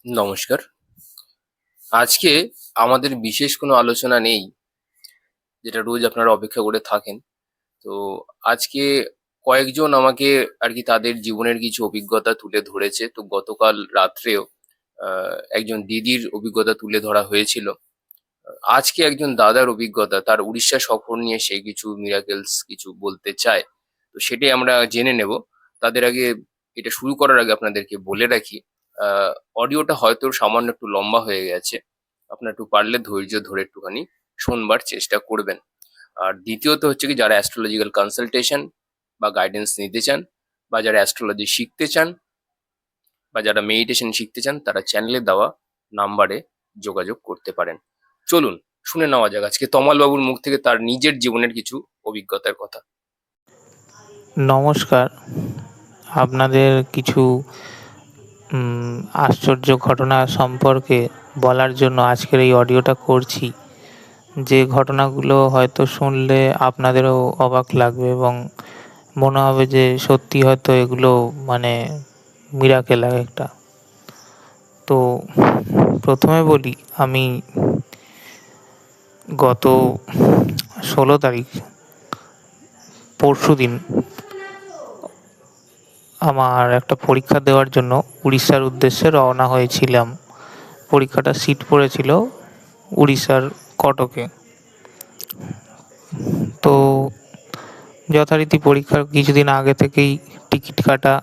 নমস্কার। আজকে আমাদের বিশেষ কোনো আলোচনা নেই, যেটা রোজ আপনারা অপেক্ষা করে থাকেন। তো আজকে কয়েকজন আমাকে আরকি তাদের জীবনের কিছু অভিজ্ঞতা তুলে ধরেছে। তো গতকাল রাত্রেও একজন দিদির অভিজ্ঞতা তুলে ধরা হয়েছিল। আজকে একজন দাদার অভিজ্ঞতা, তার উড়িষ্যা সফর নিয়ে সে কিছু মিরাকেলস কিছু বলতে চায়। তো সেটাই আমরা জেনে নেব। তাদের আগে এটা শুরু করার আগে আপনাদেরকে বলে রাখি, আ অডিওটা হয়তো সামান্য একটু লম্বা হয়ে গেছে। আপনারা একটু পারলে ধৈর্য ধরে একটুখানি শোনবার চেষ্টা করবেন। আর দ্বিতীয়ত হচ্ছে কি, যারা অ্যাস্ট্রোলজিক্যাল কনসালটেশন বা গাইডেন্স নিতে চান, বা যারা অ্যাস্ট্রোলজি শিখতে চান, বা যারা মেডিটেশন শিখতে চান, তারা চ্যানেলে দেওয়া নাম্বারে যোগাযোগ করতে পারেন। চলুন শুনে নেওয়া যাক আজকে তমাল বাবুর মুখ থেকে তার নিজের জীবনের কিছু অভিজ্ঞতার কথা। নমস্কার। আপনাদের কিছু আশ্চর্য ঘটনা সম্পর্কে বলার জন্য আজকের এই অডিওটা করছি। যে ঘটনাগুলো হয়তো শুনলে আপনাদেরও অবাক লাগবে এবং মনে হবে যে সত্যি হয়তো এগুলো মানে মিরাকেল এক একটা। তো প্রথমে বলি, আমি গত 16 তারিখ পরশুদিন আমার একটা পরীক্ষা দেওয়ার জন্য উড়িষ্যার উদ্দেশ্যে রওনা হয়েছিলাম। পরীক্ষাটা সিট পড়েছিল উড়িষ্যার কটকে। তো যথারীতি পরীক্ষার কিছুদিন আগে থেকেই টিকিট কাটা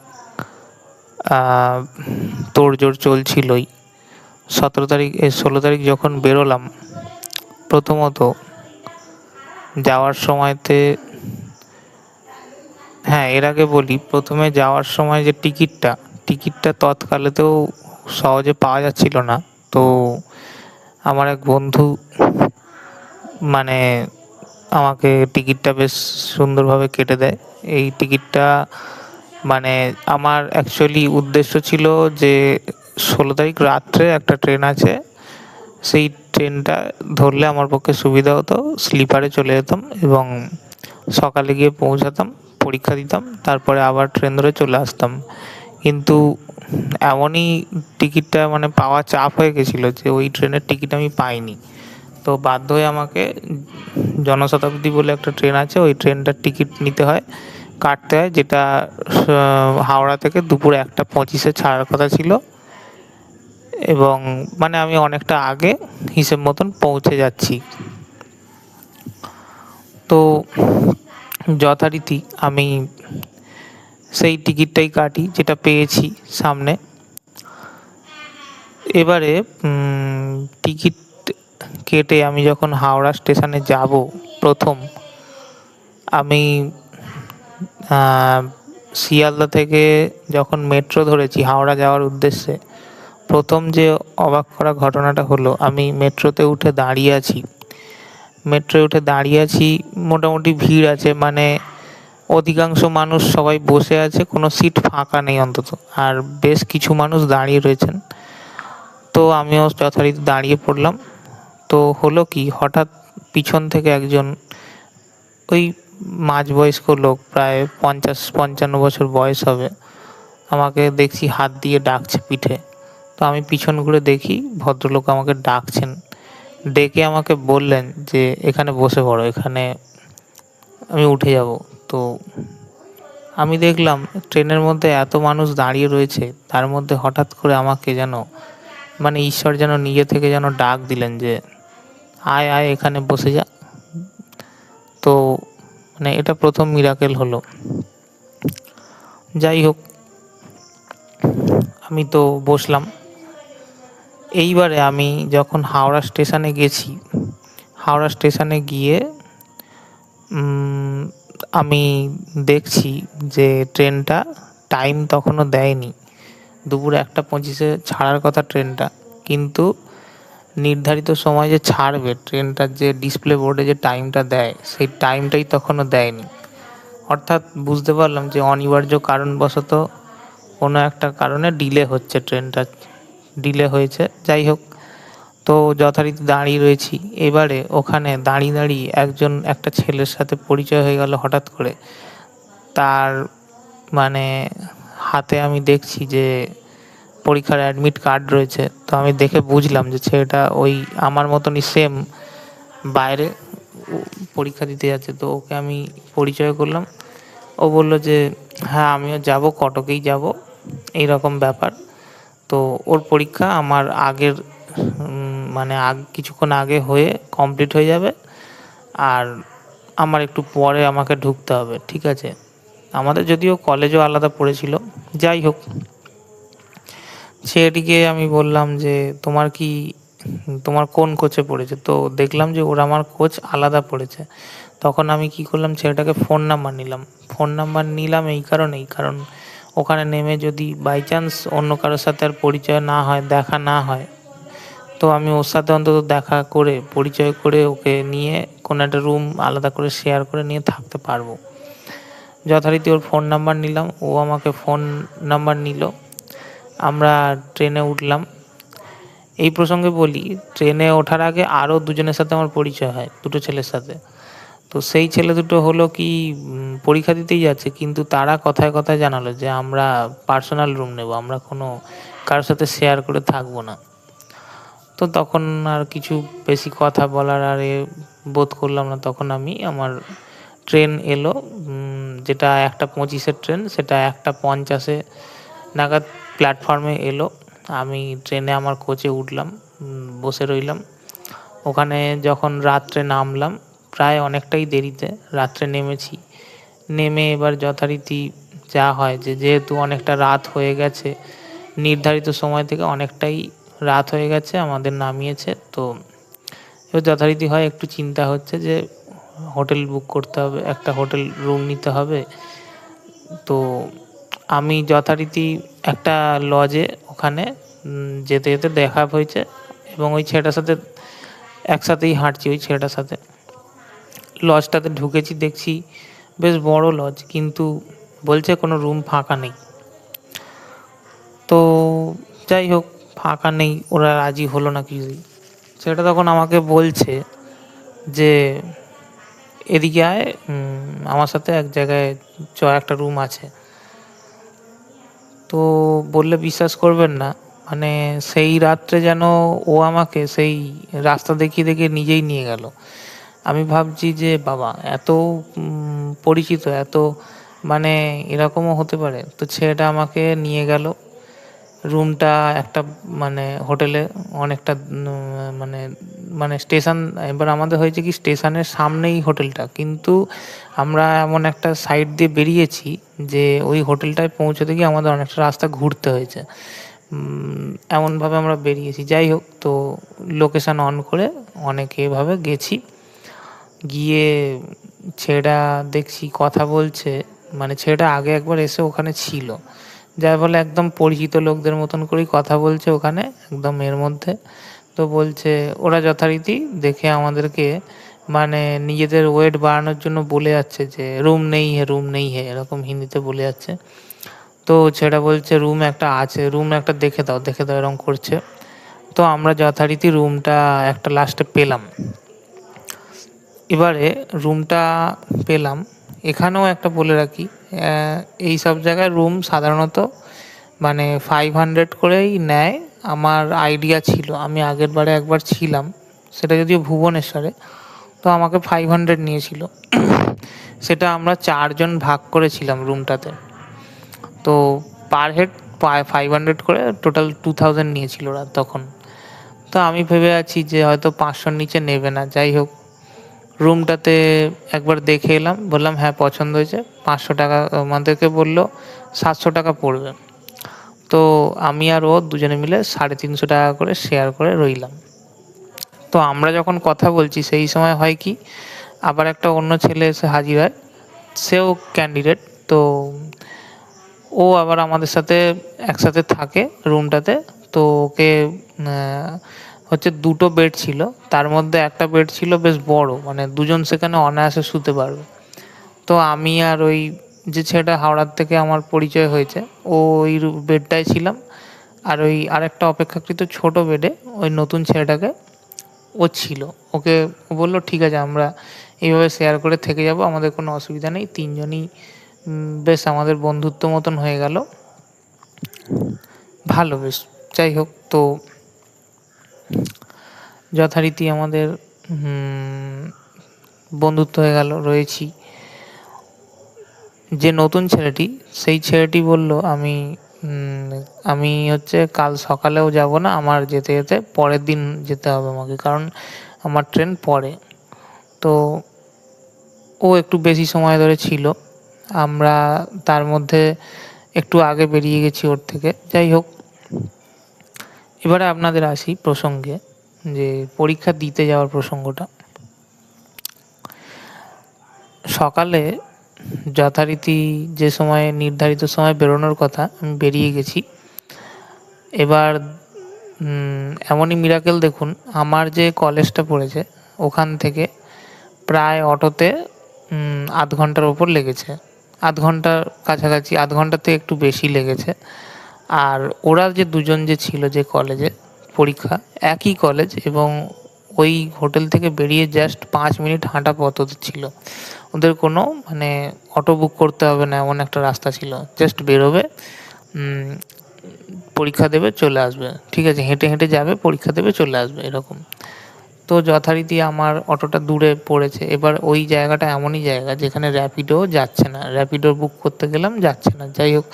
তোড়জোড় চলছিলই। 16 তারিখ যখন বেরোলাম, প্রথমত যাওয়ার সময়তে, হ্যাঁ এর আগে বলি, প্রথমে যাওয়ার সময় যে টিকিটটা তৎকালেতেও সহজে পাওয়া যাচ্ছিল না। তো আমার এক বন্ধু মানে আমাকে টিকিটটা বেশ সুন্দরভাবে কেটে দেয়। এই টিকিটটা মানে আমার অ্যাকচুয়ালি উদ্দেশ্য ছিল যে 16 তারিখ রাত্রে একটা ট্রেন আছে, সেই ট্রেনটা ধরলে আমার পক্ষে সুবিধা হতো। স্লিপারে চলে যেতাম এবং সকালে গিয়ে পৌঁছাতাম, পরীক্ষা দিতাম, তারপরে আবার ট্রেন ধরে চলে আসতাম। কিন্তু এমনই টিকিটটা মানে পাওয়া চাপ হয়ে গেছিলো যে ওই ট্রেনের টিকিট আমি পাইনি। তো বাধ্য হয়ে আমাকে জনশতাব্দী বলে একটা ট্রেন আছে, ওই ট্রেনটার টিকিট নিতে হয়, কাটতে হয়, যেটা হাওড়া থেকে দুপুর 1:25-এ ছাড়ার কথা ছিল। এবং মানে আমি অনেকটা আগে হিসেব মতন পৌঁছে যাচ্ছি। তো যথারীতি আমি সেই টিকিটটাই কাটি যেটা পেয়েছি সামনে। এবারে টিকিট কেটে আমি যখন হাওড়া স্টেশনে যাব, প্রথম আমি শিয়ালদা থেকে যখন মেট্রো ধরেছি হাওড়া যাওয়ার উদ্দেশ্যে, প্রথম যে অবাক করা ঘটনাটা হলো, আমি মেট্রোতে উঠে দাঁড়িয়ে আছি। মেট্রোয় উঠে দাঁড়িয়ে আছি, মোটামুটি ভিড় আছে, মানে অধিকাংশ মানুষ সবাই বসে আছে, কোনো সিট ফাঁকা নেই অন্তত, আর বেশ কিছু মানুষ দাঁড়িয়ে রয়েছেন। তো আমিও যথারীতি দাঁড়িয়ে পড়লাম। তো হলো কি, হঠাৎ পিছন থেকে একজন ওই মাঝবয়স্ক লোক, প্রায় 50-55 বছর বয়স হবে, আমাকে দেখছি হাত দিয়ে ডাকছে পিঠে। তো আমি পিছন ঘুরে দেখি ভদ্রলোক আমাকে ডাকছেন। ডেকে আমাকে বললেন যে এখানে বসে পড়ো, এখানে আমি উঠে যাব। তো আমি দেখলাম ট্রেনের মধ্যে এত মানুষ দাঁড়িয়ে রয়েছে, তার মধ্যে হঠাৎ করে আমাকে যেন মানে ঈশ্বর যেন নিজে থেকে যেন ডাক দিলেন যে আয় আয় এখানে বসে যা। তো মানে এটা প্রথম মিরাকেল হলো। যাই হোক, আমি তো বসলাম। এইবারে আমি যখন হাওড়া স্টেশনে গেছি, হাওড়া স্টেশনে গিয়ে আমি দেখছি যে ট্রেনটা টাইম তখনও দেয়নি। দুপুর 1:25-এ ছাড়ার কথা ট্রেনটা, কিন্তু নির্ধারিত সময় যে ছাড়বে ট্রেনটার যে ডিসপ্লে বোর্ডে যে টাইমটা দেয়, সেই টাইমটাই তখনও দেয়নি। অর্থাৎ বুঝতে পারলাম যে অনিবার্য কারণবশত কোনো একটা কারণে ডিলে হচ্ছে, ট্রেনটা ডিলে হয়েছে। যাই হোক, তো যথারীতি দাঁড়িয়ে রয়েছি। এবারে ওখানে দাঁড়িয়ে দাঁড়িয়ে একটা ছেলের সাথে পরিচয় হয়ে গেল হঠাৎ করে। তার মানে হাতে আমি দেখছি যে পরীক্ষার অ্যাডমিট কার্ড রয়েছে। তো আমি দেখে বুঝলাম যে ছেলেটা ওই আমার মতনই সেম বাইরে পরীক্ষা দিতে যাচ্ছে। তো ওকে আমি পরিচয় করলাম। ও বলল যে হ্যাঁ আমিও যাব, কটকেই যাব, এইরকম ব্যাপার। তো ওর পরীক্ষা আমার আগের মানে কিছুক্ষণ আগে হয়ে কমপ্লিট হয়ে যাবে, আর আমার একটু পরে আমাকে ঢুকতে হবে, ঠিক আছে। আমাদের যদিও কলেজও আলাদা পড়েছিল, যাই হোক। সেটিকে আমি বললাম যে তোমার কোন কোচে পড়েছে? তো দেখলাম যে ওর আমার কোচ আলাদা পড়েছে। তখন আমি কি করলাম, ছেলেটাকে ফোন নাম্বার নিলাম। ফোন নাম্বার নিলাম এই কারণেই, কারণ ওখানে নেমে যদি বাই চান্স অন্য কারোর সাথে আর পরিচয় না হয়, দেখা না হয়, তো আমি ওর সাথে অন্তত দেখা করে পরিচয় করে ওকে নিয়ে কোনো একটা রুম আলাদা করে শেয়ার করে নিয়ে থাকতে পারবো। যথারীতি ওর ফোন নাম্বার নিলাম, ও আমাকে ফোন নাম্বার নিল। আমরা ট্রেনে উঠলাম। এই প্রসঙ্গে বলি, ট্রেনে ওঠার আগে আরও দুজনের সাথে আমার পরিচয় হয়, দুটো ছেলের সাথে। তো সেই ছেলে দুটো হলো কি পরীক্ষা দিতেই যাচ্ছে, কিন্তু তারা কথায় কথায় জানালো যে আমরা পার্সোনাল রুম নেব, আমরা কোনো কারোর সাথে শেয়ার করে থাকবো না। তো তখন আর কিছু বেশি কথা বলার আর বোধ করলাম না। তখন আমি ট্রেন এলো, যেটা 1:25-এর ট্রেন, সেটা 1:50 নাগাদ প্ল্যাটফর্মে এলো। আমি ট্রেনে আমার কোচে উঠলাম, বসে রইলাম। ওখানে যখন রাত্রে নামলাম, প্রায় অনেকটাই দেরিতে রাত্রে নেমেছি। নেমে এবার যথারীতি যা হয়, যেহেতু অনেকটা রাত হয়ে গেছে, নির্ধারিত সময় থেকে অনেকটাই রাত হয়ে গেছে, আমাদের নামিয়েছে। তো এবার যথারীতি হয় একটু চিন্তা হচ্ছে যে হোটেল বুক করতে হবে, একটা হোটেল রুম নিতে হবে। তো আমি যথারীতি একটা লজে ওখানে যেতে যেতে দেখা হয়েছে, এবং ওই ছেলেটার সাথে একসাথেই হাঁটছি, ওই ছেলেটার সাথে। লজটাতে ঢুকেছি, দেখছি বেশ বড় লজ, কিন্তু বলছে কোনো রুম ফাঁকা নেই। তো যাই হোক, ফাঁকা নেই, ওরা রাজি হলো না কিছুই। সেটা তখন আমাকে বলছে যে এদিকে আয়, আমার সাথে এক জায়গায় একটা রুম আছে। তো বললে বিশ্বাস করবেন না, মানে সেই রাত্রে যেন ও আমাকে সেই রাস্তা দেখিয়ে দেখিয়ে নিজেই নিয়ে গেল। আমি ভাবছি যে বাবা, এত পরিচিত, এত মানে এরকমও হতে পারে। তো ছেলেটা আমাকে নিয়ে গেল রুমটা একটা মানে হোটেলে, অনেকটা মানে মানে স্টেশন। এবার আমাদের হয়েছে কি, স্টেশনের সামনেই হোটেলটা, কিন্তু আমরা এমন একটা সাইড দিয়ে বেরিয়েছি যে ওই হোটেলটায় পৌঁছতে গিয়ে আমাদের অনেকটা রাস্তা ঘুরতে হয়েছে। এমনভাবে আমরা বেরিয়েছি। যাই হোক, তো লোকেশান অন করে অনেকে এভাবে গেছি। গিয়ে ছেলেটা দেখছি কথা বলছে, মানে ছেলেটা আগে একবার এসে ওখানে ছিল, যার ফলে একদম পরিচিত লোকদের মতন করেই কথা বলছে ওখানে, একদম এর মধ্যে। তো বলছে, ওরা যথারীতি দেখে আমাদেরকে মানে নিজেদের ওয়েট বাড়ানোর জন্য বলে যাচ্ছে যে রুম নেই হে, রুম নেই হে, এরকম হিন্দিতে বলে যাচ্ছে। তো ছেলেটা বলছে রুম একটা আছে, রুম একটা দেখে দাও, দেখে দাও, এরকম করছে। তো আমরা যথারীতি রুমটা একটা লাস্টে পেলাম। এবারে রুমটা পেলাম। এখানেও একটা বলে রাখি, এই সব জায়গায় রুম সাধারণত মানে 500 করেই নেয়। আমার আইডিয়া ছিল, আমি আগের বারে একবার ছিলাম, সেটা যদিও ভুবনেশ্বরে। তো আমাকে 500 নিয়েছিল। সেটা আমরা 4 জন ভাগ করেছিলাম রুমটাতে। তো পার হেড 500 করে, টোটাল 2000 নিয়েছিল ওরা তখন। তো আমি ভেবে আছি যে হয়তো 500-র নিচে নেবে না। যাই হোক, রুমটাতে একবার দেখে এলাম, বললাম হ্যাঁ পছন্দ হয়েছে। 500 টাকা আমাদেরকে বললো 700 টাকা পড়বে। তো আমি আর ও দুজনে মিলে 350 টাকা করে শেয়ার করে রইলাম। তো আমরা যখন কথা বলছি সেই সময় হয় কি, আবার একটা অন্য ছেলে এসে হাজির হয়, সেও ক্যান্ডিডেট। তো ও আবার আমাদের সাথে একসাথে থাকে রুমটাতে। তো ওকে হচ্ছে 2টো বেড ছিল, তার মধ্যে একটা বেড ছিল বেশ বড়, মানে দুজন সেখানে অনায়াসে শুতে পারবে। তো আমি আর ওই যে ছেলেটা হাওড়ার থেকে আমার পরিচয় হয়েছে, ও ওই বেডটায় ছিলাম। আর ওই আরেকটা অপেক্ষাকৃত ছোট বেডে ওই নতুন ছেলেটাকে ও ছিল। ওকে ও বললো ঠিক আছে, আমরা এইভাবে শেয়ার করে থেকে যাব, আমাদের কোনো অসুবিধা নেই। 3জনই বেশ আমাদের বন্ধুত্ব মতন হয়ে গেল। ভালো বেশ। যাই হোক, তো যথারীতি আমাদের বন্ধুত্ব হয়ে গেল, রয়েছি। যে নতুন ছেলেটি, সেই ছেলেটি বলল, আমি হচ্ছে কাল সকালেও যাব না, আমার যেতে যেতে পরের দিন যেতে হবে আমাকে, কারণ আমার ট্রেন পরে। তো ও একটু বেশি সময় ধরে ছিল, আমরা তার মধ্যে একটু আগে বেরিয়ে গেছি ওর থেকে। যাই হোক, এবারে আপনাদের আসি প্রসঙ্গে, যে পরীক্ষা দিতে যাওয়ার প্রসঙ্গটা। সকালে যথারীতি যে সময়ে, নির্ধারিত সময় বেরোনোর কথা, আমি বেরিয়ে গেছি। এবার এমনই মিরাকেল দেখুন, আমার যে কলেজটা পড়েছে ওখান থেকে প্রায় অটোতে আধ ঘন্টার ওপর লেগেছে, আধ ঘন্টার কাছাকাছি, আধ ঘন্টার থেকে একটু বেশি লেগেছে। আর ওরা যে দুজন যে ছিল, যে কলেজে পরীক্ষা, একই কলেজ, এবং ওই হোটেল থেকে বেরিয়ে জাস্ট 5 মিনিট হাঁটা পথ ওদের ছিল। ওদের কোনো মানে অটো বুক করতে হবে না, এমন একটা রাস্তা ছিল। জাস্ট বেরোবে, পরীক্ষা দেবে, চলে আসবে। ঠিক আছে, হেঁটে হেঁটে যাবে, পরীক্ষা দেবে, চলে আসবে, এরকম। তো যথারীতি আমার অটোটা দূরে পড়েছে। এবার ওই জায়গাটা এমনই জায়গা যেখানে র্যাপিডো যাচ্ছে না, র্যাপিডো বুক করতে গেলাম, যাচ্ছে না। যাই হোক,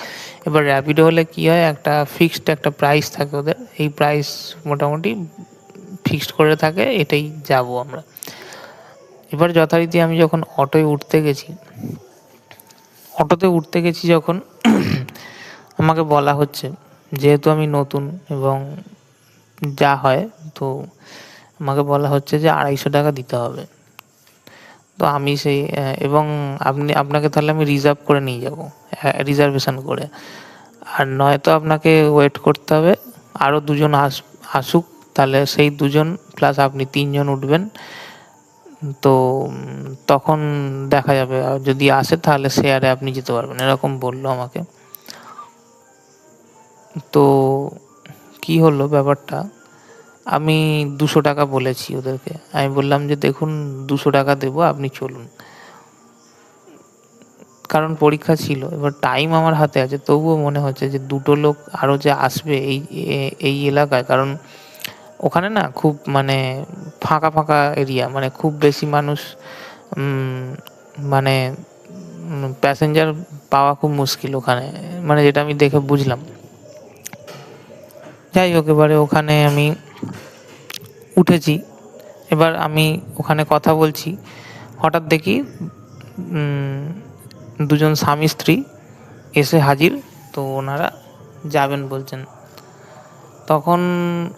এবার র্যাপিডো হলে কী হয়, একটা ফিক্সড একটা প্রাইস থাকে ওদের, এই প্রাইস মোটামুটি ফিক্সড করে থাকে, এটাই যাব আমরা। এবার যথারীতি আমি যখন অটোতে উঠতে গেছি যখন, আমাকে বলা হচ্ছে, যেহেতু আমি নতুন এবং যা হয়, তো আমাকে বলা হচ্ছে যে 250 টাকা দিতে হবে। তো আমি সেই এবং আপনাকে তাহলে আমি রিজার্ভ করে নিয়ে যাব, রিজার্ভেশন করে। আর নয়তো আপনাকে ওয়েট করতে হবে, আরও দুজন আসুক, তাহলে সেই দুজন প্লাস আপনি 3জন উঠবেন। তো তখন দেখা যাবে, আর যদি আসে তাহলে শেয়ারে আপনি যেতে পারবেন, এরকম বললো আমাকে। তো কি হলো ব্যাপারটা, আমি 200 টাকা বলেছি ওদেরকে। আমি বললাম যে দেখুন, 200 টাকা দেবো, আপনি চলুন। কারণ পরীক্ষা ছিল, এবার টাইম আমার হাতে আছে, তবুও মনে হচ্ছে যে দুটো লোক আরও যে আসবে এই এলাকায়, কারণ ওখানে না খুব মানে ফাঁকা ফাঁকা এরিয়া, মানে খুব বেশি মানুষ, মানে প্যাসেঞ্জার পাওয়া খুব মুশকিল ওখানে, মানে যেটা আমি দেখে বুঝলাম। যাই হোক, এবারে ওখানে আমি উঠেছি। এবার আমি ওখানে কথা বলছি, হঠাৎ দেখি দুজন স্বামী স্ত্রী এসে হাজির। তো ওনারা যাবেন বলছেন। তখন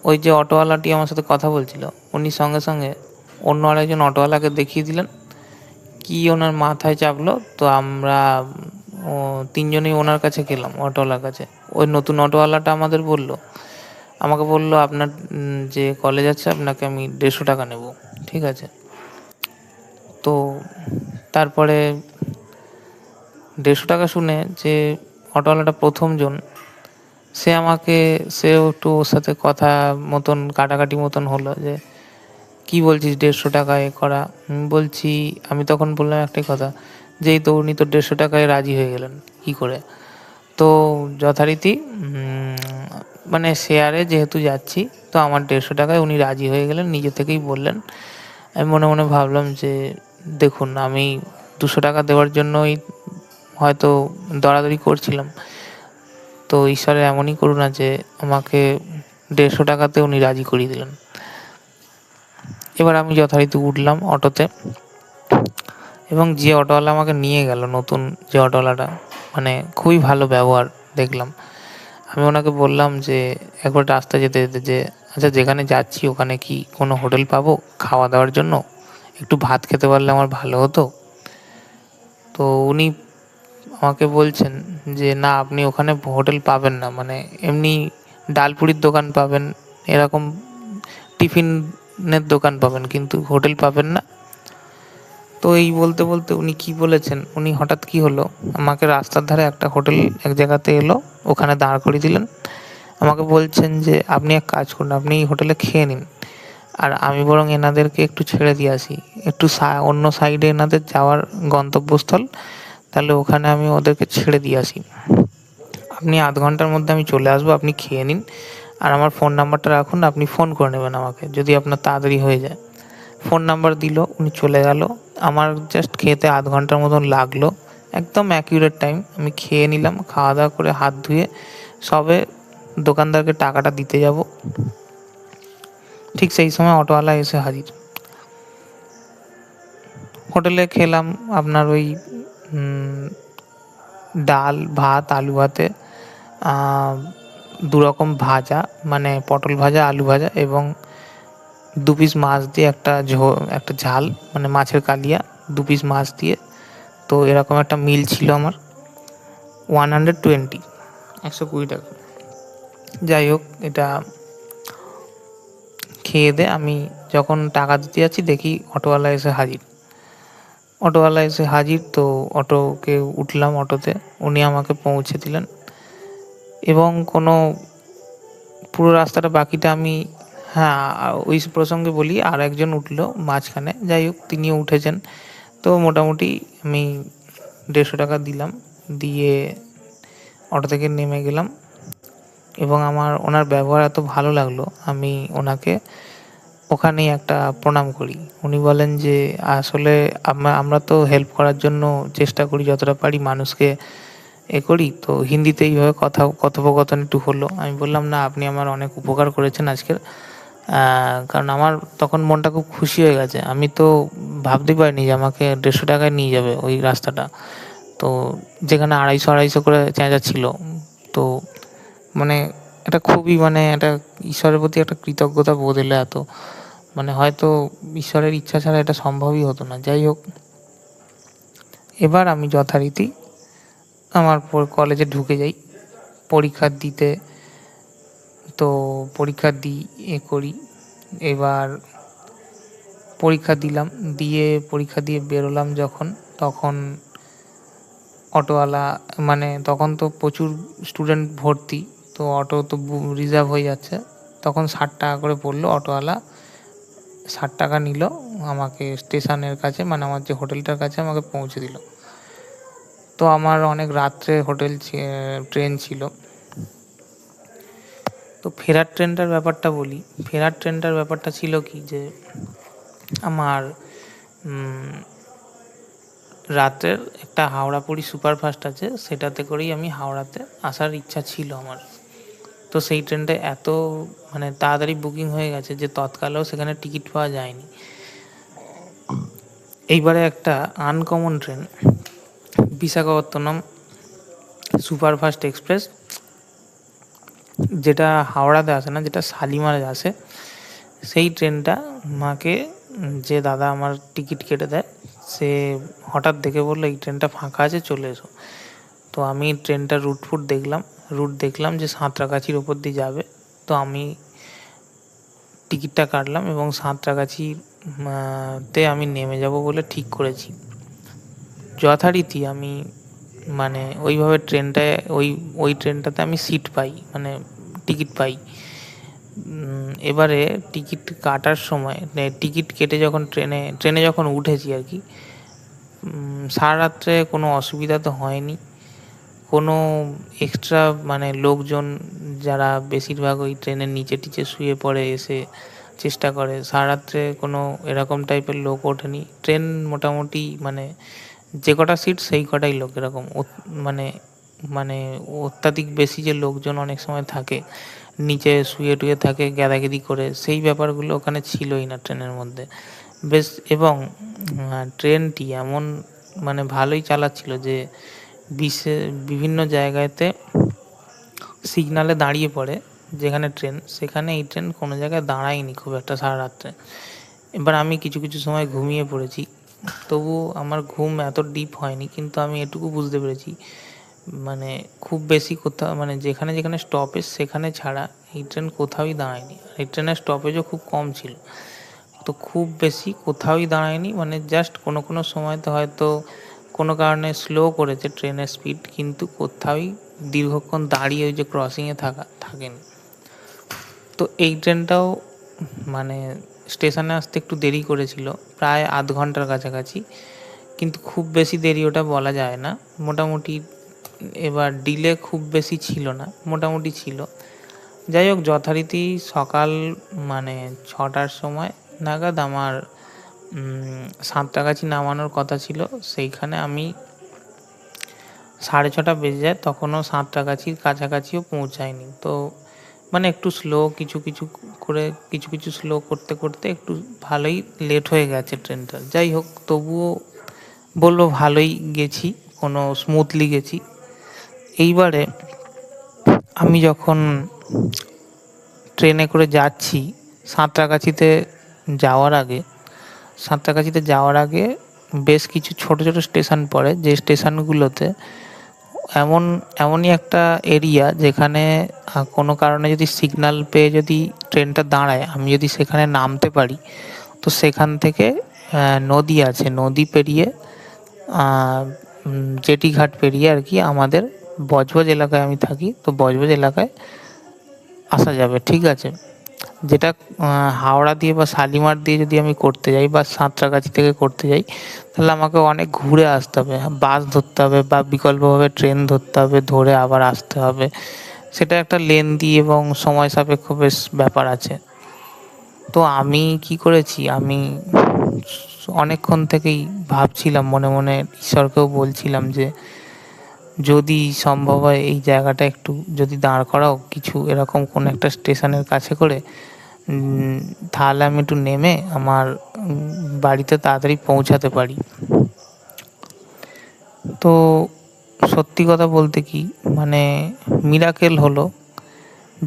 ওই যে অটোওয়ালাটি আমার সাথে কথা বলছিল, উনি সঙ্গে সঙ্গে অন্য আরেকজন অটোওয়ালাকে দেখিয়ে দিলেন, কি ওনার মাথায় চাপলো। তো আমরা 3জনই ওনার কাছে গেলাম, অটোওয়ালার কাছে। ওই নতুন অটোওয়ালাটা আমাকে বলল, আপনার যে কলেজ আছে, আপনাকে আমি 150 টাকা নেব। ঠিক আছে। তো তারপরে 150 টাকা শুনে যে অটোওয়ালাটা প্রথমজন, সেও একটু ওর সাথে কথা মতন কাটাকাটি মতন হলো, যে কি বলছিস 150 টাকা এ করা। আমি তখন বললাম একটাই কথা, যে এই তো উনি তো 150 টাকায় রাজি হয়ে গেলেন, কি করে। তো যথারীতি মানে শেয়ারে যেহেতু যাচ্ছি, তো আমার 150 টাকায় উনি রাজি হয়ে গেলেন, নিজে থেকেই বললেন। আমি মনে মনে ভাবলাম যে দেখুন, আমি 200 টাকা দেওয়ার জন্যই হয়তো দরাদরি করছিলাম, তো ঈশ্বরের এমনই করুণা যে আমাকে 150 টাকাতে উনি রাজি করিয়ে দিলেন। এবার আমি যথারীতি উঠলাম অটোতে, এবং যে অটোওয়ালা আমাকে নিয়ে গেল, নতুন যে অটোওয়ালাটা, মানে খুবই ভালো ব্যবহার দেখলাম। আমি ওনাকে বললাম যে একবার রাস্তা যেতে যেতে, যে আচ্ছা, যেখানে যাচ্ছি ওখানে কি কোনো হোটেল পাবো খাওয়া দাওয়ার জন্য? একটু ভাত খেতে পারলে আমার ভালো হতো। তো উনি আমাকে বলছেন যে না, আপনি ওখানে হোটেল পাবেন না, মানে এমনি ডাল পুরির দোকান পাবেন, এরকম টিফিনের দোকান পাবেন, কিন্তু হোটেল পাবেন না। তো এই বলতে বলতে উনি কি বলেছেন, উনি হঠাৎ কি হলো, আমাকে রাস্তার ধারে একটা হোটেল এক জায়গাতে এলো, ওখানে দাঁড় করিয়ে দিলেন। আমাকে বলছেন যে আপনি এক কাজ করুন, আপনি এই হোটেলে খেয়ে নিন, আর আমি বরং এনাদেরকে একটু ছেড়ে দিয়ে আসি, একটু অন্য সাইডে এনাদের যাওয়ার গন্তব্যস্থল, তাহলে ওখানে আমি ওদেরকে ছেড়ে দিয়ে আসি, আপনি আধ ঘন্টার মধ্যে আমি চলে আসবো, আপনি খেয়ে নিন, আর আমার ফোন নাম্বারটা রাখুন, আপনি ফোন করে নেবেন আমাকে যদি আপনার তাড়াতাড়ি হয়ে যায়। ফোন নাম্বার দিল, উনি চলে গেল। আমার জাস্ট খেতে আধ ঘন্টার মতন লাগলো, একদম অ্যাকিউরেট টাইম। আমি খেয়ে নিলাম, খাওয়া দাওয়া করে হাত ধুয়ে সবে দোকানদারকে টাকাটা দিতে যাব, ঠিক সেই সময় অটোওয়ালা এসে হাজির। হোটেলে খেলাম আপনার ওই ডাল ভাত, আলু ভাতে দু রকম ভাজা, মানে পটল ভাজা, আলু ভাজা, এবং দু পিস মাছ দিয়ে একটা ঝাল, মানে মাছের কালিয়া, দু পিস মাছ দিয়ে। তো এরকম একটা মিল ছিল আমার, 120, 120 টাকা। যাই হোক, এটা খেয়ে দে আমি যখন টাকা দিতে যাচ্ছি দেখি অটোওয়ালা এসে হাজির। অটোওয়ালা এসে হাজির, তো অটোকে উঠলাম, অটোতে উনি আমাকে পৌঁছে দিলেন। এবং পুরো রাস্তাটা বাকিটা আমি, হ্যাঁ, ওই প্রসঙ্গে বলি, আর একজন উঠলো মাঝখানে, যাই হোক তিনিও উঠেছেন। তো মোটামুটি আমি 150 টাকা দিলাম, দিয়ে অটো থেকে নেমে গেলাম। এবং আমার ওনার ব্যবহার এত ভালো লাগলো, আমি ওনাকে ওখানেই একটা প্রণাম করি। উনি বলেন যে আসলে আমরা তো হেল্প করার জন্য চেষ্টা করি যতটা পারি, মানুষকে করি। তো হিন্দিতে এইভাবে কথোপকথন একটু হলো। আমি বললাম, না, আপনি আমার অনেক উপকার করেছেন আজকের। কারণ আমার তখন মনটা খুব খুশি হয়ে গেছে। আমি তো ভাবতেই পারিনি যে আমাকে 150 টাকায় নিয়ে যাবে ওই রাস্তাটা। তো যেখানে 250 করে চেঁচাচ্ছিল। তো মানে এটা খুবই, মানে এটা ঈশ্বরের প্রতি একটা কৃতজ্ঞতা বোধ এলো এত, মানে হয়তো ঈশ্বরের ইচ্ছা ছাড়া এটা সম্ভবই হতো না। যাই হোক, এবার আমি যথারীতি আমার কলেজে ঢুকে যাই পরীক্ষা দিতে। তো পরীক্ষা দিই, করি। এবার পরীক্ষা দিলাম, পরীক্ষা দিয়ে বেরোলাম যখন, তখন অটোওয়ালা, মানে তখন তো প্রচুর স্টুডেন্ট ভর্তি, তো অটো তো রিজার্ভ হয়ে যাচ্ছে। তখন 60 টাকা করে পড়লো, অটোওয়ালা 60 টাকা নিল, আমাকে স্টেশনের কাছে, মানে আমার যে হোটেলটার কাছে আমাকে পৌঁছে দিল। তো আমার অনেক রাত্রে ট্রেন ছিল। তো ফেরার ট্রেনটার ব্যাপারটা বলি। ফেরার ট্রেনটার ব্যাপারটা ছিল কি, যে আমার রাতের একটা হাওড়া পুরী সুপারফাস্ট আছে, সেটাতে করেই আমি হাওড়াতে আসার ইচ্ছা ছিল আমার। তো সেই ট্রেনটা এত, মানে তাড়াতাড়ি বুকিং হয়ে গেছে যে তৎকালেও সেখানে টিকিট পাওয়া যায়নি। এইবারে একটা uncommon train, Visakhapatnam superfast express, যেটা হাওড়াতে আসে না, যেটা শালিমারে আসে, সেই ট্রেনটা আমাকে, যে দাদা আমার টিকিট কেটে দেয়, সে হঠাৎ দেখে বললো এই ট্রেনটা ফাঁকা আছে, চলে এসো। তো আমি ট্রেনটার রুট দেখলাম যে সাঁতরাগাছির ওপর দিয়ে যাবে। তো আমি টিকিটটা কাটলাম এবং সাঁতরাগাছি তে আমি নেমে যাব বলে ঠিক করেছি। যথারীতি আমি, মানে ওইভাবে ওই ট্রেনটাতে আমি সিট পাই, মানে টিকিট পাই। এবারে টিকিট কাটার সময়, টিকিট কেটে যখন ট্রেনে যখন উঠেছি আর কি, সারা রাত্রে কোনো অসুবিধা তো হয়নি। কোনো এক্সট্রা, মানে লোকজন যারা বেশিরভাগ ওই ট্রেনের নিচে টিচে শুয়ে পড়ে এসে চেষ্টা করে, সারা রাত্রে কোনো এরকম টাইপের লোক ওঠেনি। ট্রেন মোটামুটি, মানে যে কটা সিট সেই কটাই লোক, এরকম মানে মানে অত্যাধিক বেশি যে লোকজন অনেক সময় থাকে, নিচে শুয়ে টুয়ে থাকে গ্যাদাগেদি করে, সেই ব্যাপারগুলো ওখানে ছিলই না ট্রেনের মধ্যে। বেশ, এবং ট্রেনটি এমন, মানে ভালোই চালাচ্ছিল যে বিভিন্ন জায়গাতে সিগনালে দাঁড়িয়ে পড়ে, যেখানে ট্রেন, সেখানে এই ট্রেন কোনো জায়গায় দাঁড়ায়নি খুব একটা সারা রাত্রে। এবার আমি কিছু কিছু সময় ঘুমিয়ে পড়েছি, তবু আমার ঘুম এত ডিপ হয়নি, কিন্তু আমি এটুকু বুঝতে পেরেছি, মানে খুব বেশি কোথাও, মানে যেখানে যেখানে স্টপেজ সেখানে ছাড়া এই ট্রেন কোথাওই দাঁড়ায়নি। এই ট্রেনের স্টপেজও খুব কম ছিল, তো খুব বেশি কোথাওই দাঁড়ায়নি। মানে জাস্ট কোনো কোনো সময়তে হয়তো কোনো কারণে স্লো করেছে ট্রেনের স্পিড, কিন্তু কোথাওই দীর্ঘক্ষণ দাঁড়িয়ে ওই যে ক্রসিংয়ে থাকেনি। তো এই ট্রেনটাও, মানে স্টেশনে আসতে একটু দেরি করেছিল, প্রায় আধ ঘন্টার কাছাকাছি, কিন্তু খুব বেশি দেরি ওটা বলা যায় না। মোটামুটি এবার ডিলে খুব বেশি ছিল না, মোটামুটি ছিল। যাই হোক, যথারীতি সকাল মানে 6টার সময় নাগাদ আমার সাঁতরাগাছি নামানোর কথা ছিল। সেইখানে আমি 6:30 বেজে যায়, তখনও সাঁতরাগাছির কাছাকাছিও পৌঁছায়নি। তো মানে একটু স্লো, কিছু কিছু করে কিছু কিছু স্লো করতে করতে একটু ভালোই লেট হয়ে গেছে ট্রেনটা। যাই হোক, তবুও বলবো ভালোই গেছি, কোনো স্মুথলি গেছি। এইবারে আমি যখন ট্রেনে করে যাচ্ছি সাঁতরাগাছিতে যাওয়ার আগে, সাঁতরাগাছিতে যাওয়ার আগে বেশ কিছু ছোট ছোট স্টেশন পড়ে, যে স্টেশনগুলোতে এমনই একটা এরিয়া যেখানে কোনো কারণে যদি সিগন্যাল পেয়ে যদি ট্রেনটা দাঁড়ায়, আমি যদি সেখানে নামতে পারি, তো সেখান থেকে নদী আছে, নদী পেরিয়ে জেটি ঘাট পেরিয়ে আর কি আমাদের বজবজ এলাকায় আমি থাকি, তো বজবজ এলাকায় আসা যাবে। ঠিক আছে, যেটা হাওড়া দিয়ে বা শালিমার দিয়ে যদি আমি করতে যাই বা সাঁতরাগাছি থেকে করতে যাই, তাহলে আমাকে অনেক ঘুরে আসতে হবে, বাস ধরতে হবে বা বিকল্পভাবে ট্রেন ধরতে হবে, ধরে আবার আসতে হবে। সেটা একটা লেন্দি এবং সময় সাপেক্ষ বেশ ব্যাপার আছে। তো আমি কি করেছি, আমি অনেকক্ষণ থেকেই ভাবছিলাম মনে মনে, ঈশ্বরকেও বলছিলাম যে যদি সম্ভব হয় এই জায়গাটা একটু যদি দাঁড় করাও কিছু এরকম কোনো একটা স্টেশনের কাছে করে, তাহলে আমি একটু নেমে আমার বাড়িতে তাড়াতাড়ি পৌঁছাতে পারি। তো সত্যি কথা বলতে কি, মানে মিরাকেল হলো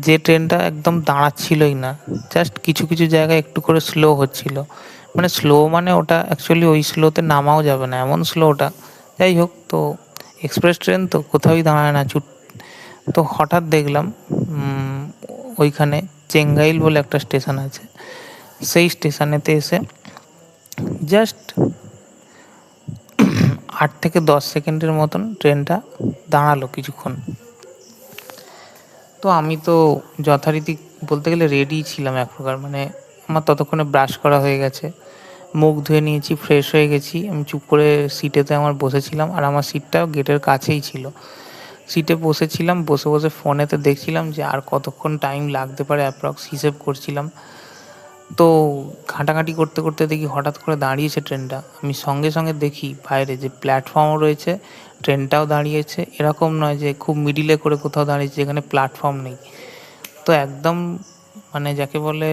যে ট্রেনটা একদম দাঁড়াচ্ছিলই না, জাস্ট কিছু কিছু জায়গায় একটু করে স্লো হচ্ছিল। মানে স্লো মানে ওটা অ্যাকচুয়ালি ওই স্লোতে নামাও যাবে না, এমন স্লো ওটা। যাই হোক, তো এক্সপ্রেস ট্রেন তো কোথাওই দাঁড়ায় না চুট। তো হঠাৎ দেখলাম ওইখানে চেঙ্গাইল বলে একটা স্টেশন আছে, সেই স্টেশনেতে এসে জাস্ট 8 থেকে 10 সেকেন্ডের মতন ট্রেনটা দাঁড়ালো কিছুক্ষণ। তো আমি তো যথারীতি বলতে গেলে রেডি ছিলাম এক প্রকার, মানে আমার ততক্ষণে ব্রাশ করা হয়ে গেছে, মুখ ধুয়ে নিয়েছি, ফ্রেশ হয়ে গেছি। আমি চুপ করে সিটেতে আমার বসেছিলাম, আর আমার সিটটাও গেটের কাছেই ছিল। সিটে বসেছিলাম, বসে বসে ফোনেতে দেখছিলাম যে আর কতক্ষণ টাইম লাগতে পারে, অ্যাপ্রক্স হিসেব করছিলাম। তো ঘাঁটাঘাঁটি করতে করতে দেখি হঠাৎ করে দাঁড়িয়েছে ট্রেনটা। আমি সঙ্গে সঙ্গে দেখি বাইরে যে প্ল্যাটফর্মও রয়েছে, ট্রেনটাও দাঁড়িয়েছে। এরকম নয় যে খুব মিডিলে করে কোথাও দাঁড়িয়েছে যেখানে প্ল্যাটফর্ম নেই। তো একদম মানে যাকে বলে,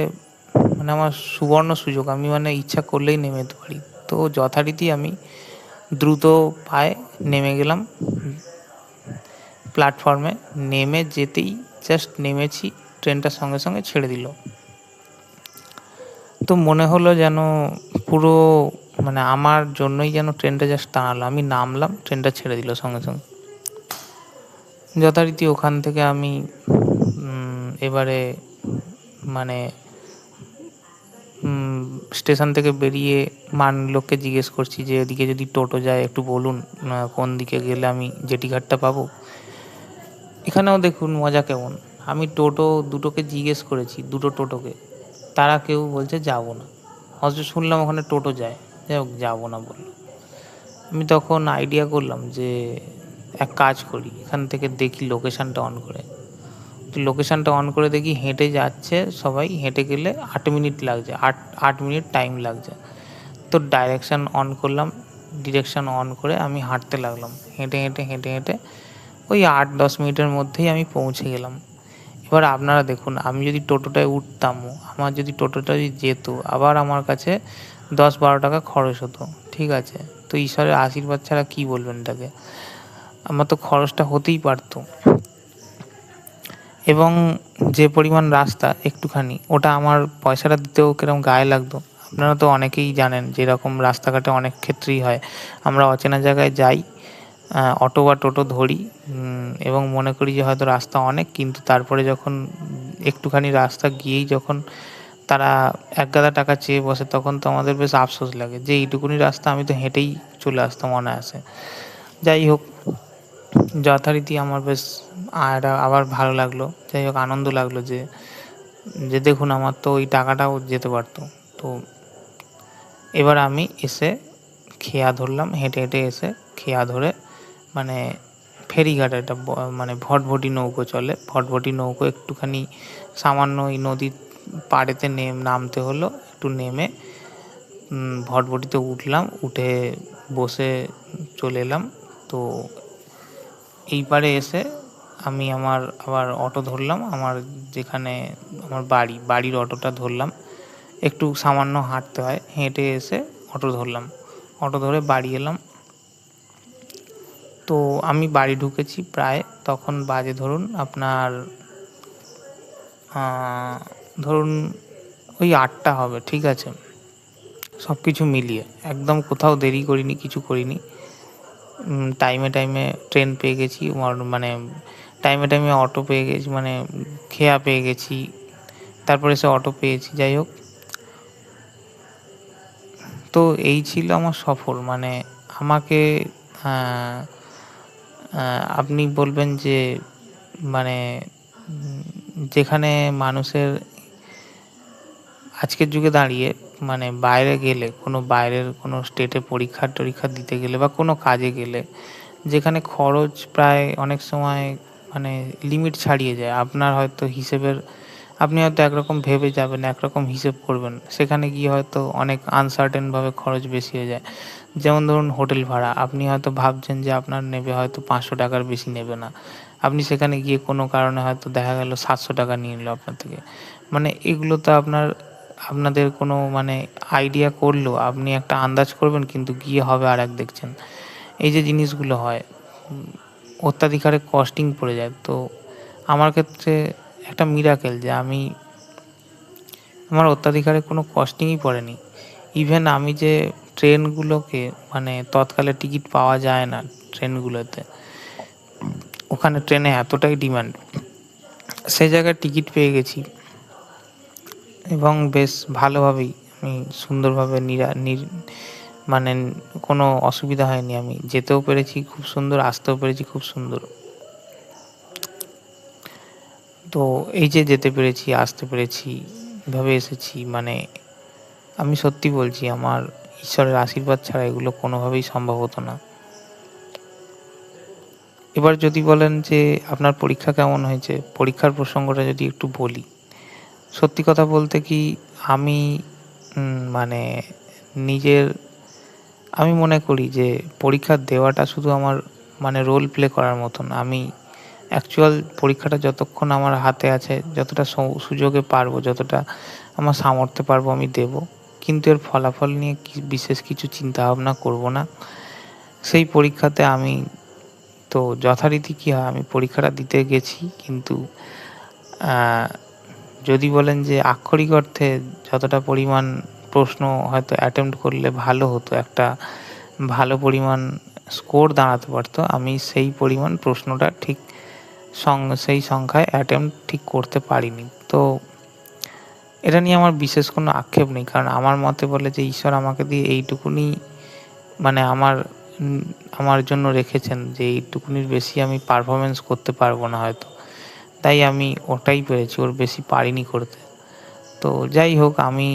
মানে আমার সুবর্ণ সুযোগ, আমি মানে ইচ্ছা করলেই নেমে যেতে পারি। তো যথারীতি আমি দ্রুত পায়ে নেমে গেলাম প্ল্যাটফর্মে। নেমে যেতেই জাস্ট নেমেছি, ট্রেনটা সঙ্গে সঙ্গে ছেড়ে দিল। তো মনে হলো যেন পুরো মানে আমার জন্যই যেন ট্রেনটা জাস্ট দাঁড়ালো। আমি নামলাম, ট্রেনটা ছেড়ে দিল সঙ্গে সঙ্গে। যথারীতি ওখান থেকে আমি এবারে মানে স্টেশন থেকে বেরিয়ে লোককে জিজ্ঞেস করছি যে এদিকে যদি টোটো যায় একটু বলুন, কোন দিকে গেলে আমি জেটিঘাটটা পাবো। এখানেও দেখুন মজা কেমন, আমি দুটোকে জিজ্ঞেস করেছি, দুটো টোটোকে, তারা কেউ বলছে যাবো না। অথচ শুনলাম ওখানে টোটো যায়, যাই হোক যাবো না বললো। আমি তখন আইডিয়া করলাম যে এক কাজ করি, এখান থেকে দেখি লোকেশানটা অন করে। তো লোকেশানটা অন করে দেখি হেঁটে যাচ্ছে সবাই, হেঁটে গেলে 8 মিনিট লাগছে, 8 মিনিট টাইম লাগছে। তো ডিরেকশান অন করে আমি হাঁটতে লাগলাম, হেঁটে হেঁটে হেঁটে হেঁটে ওই 8-10 মিনিটের মধ্যেই আমি পৌঁছে গেলাম। এবার আপনারা দেখুন, আমি যদি টোটোটায় উঠতামও, আমার যদি টোটোটা যদি যেত, আবার আমার কাছে 10-12 টাকা খরচ হতো। ঠিক আছে, তো ঈশ্বরের আশীর্বাদ ছাড়া কী বলবেন এটাকে, আমার তো খরচটা হতেই পারতো। এবং যে পরিমাণ রাস্তা একটুখানি, ওটা আমার পয়সাটা দিতেও কিরম গায়ে লাগতো। আপনারা তো অনেকেই জানেন যে এরকম রাস্তাঘাটে অনেক ক্ষেত্রেই হয়, আমরা অচেনা জায়গায় যাই, অটো বা টোটো ধরি, এবং মনে করি যে হয়তো রাস্তা অনেক, কিন্তু তারপরে যখন একটুখানি রাস্তা গিয়েই যখন তারা একগাদা টাকা চেয়ে বসে, তখন তো আমাদের বেশ আফসোস লাগে যে এইটুকুনি রাস্তা আমি তো হেঁটেই চলে আসতাম অনায়াসে। যাই হোক, যথারীতি আমার বেশ আবার ভালো লাগলো, যাই হোক আনন্দ লাগলো যে যে দেখুন আমার তো ওই টাকাটাও যেতে পারতো। তো এবার আমি এসে খেয়া ধরলাম, হেঁটে হেঁটে এসে খেয়া ধরে মানে ফেরিঘাট, একটা মানে ভটভটি নৌকো চলে, ভটভটি নৌকো একটুখানি সামান্য ওই নদীর পাড়েতে নামতে হলো, একটু নেমে ভটভটিতে উঠলাম, উঠে বসে চলে এলাম। তো এই পারে এসে আমি আমার আবার অটো ধরলাম, আমার যেখানে আমার বাড়ির অটোটা ধরলাম। একটু সামান্য হাঁটতে হয়, হেঁটে এসে অটো ধরলাম, অটো ধরে বাড়ি এলাম। তো আমি বাড়ি ঢুকেছি প্রায়, তখন বাজে ধরুন আপনার ধরুন ওই 8টা হবে, ঠিক আছে। সব কিছু মিলিয়ে একদম কোথাও দেরি করিনি, কিছু করিনি। টাইমে টাইমে ট্রেন পেয়ে গেছি, মানে টাইমে টাইমে অটো পেয়ে গেছি, মানে খেয়া পেয়ে গেছি, তারপরে সে অটো পেয়েছি, যাই হোক। তো এই ছিল আমার সফর। মানে আমাকে আপনি বলবেন যে মানে যেখানে মানুষের আজকের যুগে দাঁড়িয়ে মানে বাইরে গেলে, বাইরের কোনো স্টেটে পরীক্ষা দিতে গেলে বা কোনো কাজে গেলে, যেখানে খরচ প্রায় অনেক সময় মানে লিমিট ছাড়িয়ে যায়। আপনার হয়তো আপনি হয়তো একরকম ভেবে যাবেন, একরকম হিসেব করবেন, সেখানে গিয়ে হয়তো অনেক আনসার্টেনভাবে খরচ বেশি হয়ে যায়। যেমন ধরুন হোটেল ভাড়া, আপনি হয়তো ভাবছেন যে আপনার নেবে হয়তো 500 টাকার বেশি নেবে না, আপনি সেখানে গিয়ে কোনো কারণে হয়তো দেখা গেল 700 টাকা নিয়ে নিল আপনার থেকে। মানে এগুলো তো আপনাদের কোনো মানে আইডিয়া করলেও আপনি একটা আন্দাজ করবেন, কিন্তু গিয়ে হবে আর এক দেখছেন। এই যে জিনিসগুলো হয়, অত্যাধিক কস্টিং পড়ে যায়। তো আমার ক্ষেত্রে একটা মিরাকেল যে আমার অত্যাধিক কোনো কস্টিংই পড়েনি। ইভেন আমি যে ট্রেনগুলোকে মানে তৎকালে টিকিট পাওয়া যায় না ট্রেনগুলোতে, ওখানে ট্রেনে এতটাই ডিমান্ড, সেই জায়গায় টিকিট পেয়ে গেছি এবং বেশ ভালোভাবেই আমি সুন্দরভাবে মানে কোনো অসুবিধা হয়নি, আমি যেতেও পেরেছি খুব সুন্দর, আসতেও পেরেছি খুব সুন্দর। তো এই যে যেতে পেরেছি, আসতে পেরেছি, এভাবে এসেছি, মানে আমি সত্যি বলছি, আমার ঈশ্বরের আশীর্বাদ ছাড়া এগুলো কোনোভাবেই সম্ভব হতো না। এবার যদি বলেন যে আপনার পরীক্ষা কেমন হয়েছে, পরীক্ষার প্রসঙ্গটা যদি একটু বলি, সত্যি কথা বলতে কি, আমি মানে নিজের আমি মনে করি যে পরীক্ষা দেওয়াটা শুধু আমার মানে রোল প্লে করার মতন। আমি অ্যাকচুয়াল পরীক্ষাটা যতক্ষণ আমার হাতে আছে, যতটা সুযোগে পারবো, যতটা আমার সামর্থ্যে পারবো আমি দেবো। কিন্তু এর ফলাফল নিয়ে বিশেষ কিছু চিন্তাভাবনা করবো না। সেই পরীক্ষাতে আমি তো যথারীতি কী হয়, আমি পরীক্ষাটা দিতে গেছি, কিন্তু যদি বলেন যে আক্ষরিক অর্থে যতটা পরিমাণ প্রশ্ন হয়তো অ্যাটেম্প্ট করলে ভালো হতো, একটা ভালো পরিমাণ স্কোর দাঁড়াতে পারতো, আমি সেই পরিমাণ প্রশ্নটা ঠিক সেই সংখ্যায় অ্যাটেম্প্ট ঠিক করতে পারিনি। তো এটা নিয়ে আমার বিশেষ কোনো আক্ষেপ নেই, কারণ আমার মতে বলে যে ঈশ্বর আমাকে দিয়ে এইটুকুনি মানে আমার জন্য রেখেছেন, যে এইটুকুনির বেশি আমি পারফরমেন্স করতে পারবো না হয়তো, তাই আমি ওটাই পেরেছি, ওর বেশি পারিনি করতে। তো যাই হোক, আমি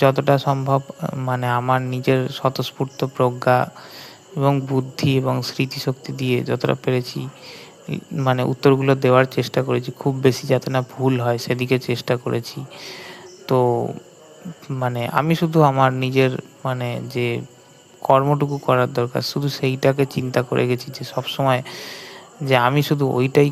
যতটা সম্ভব মানে আমার নিজের স্বতঃস্ফূর্ত প্রজ্ঞা এবং বুদ্ধি এবং স্মৃতিশক্তি দিয়ে যতটা পেরেছি মানে উত্তরগুলো দেওয়ার চেষ্টা করেছি, খুব বেশি যাতে না ভুল হয় সেদিকে চেষ্টা করেছি। তো মানে আমি শুধু আমার নিজের মানে যে কর্মটুকু করার দরকার, শুধু সেইটাকে চিন্তা করে গেছি, যে সবসময় যে আমি শুধু ওইটাই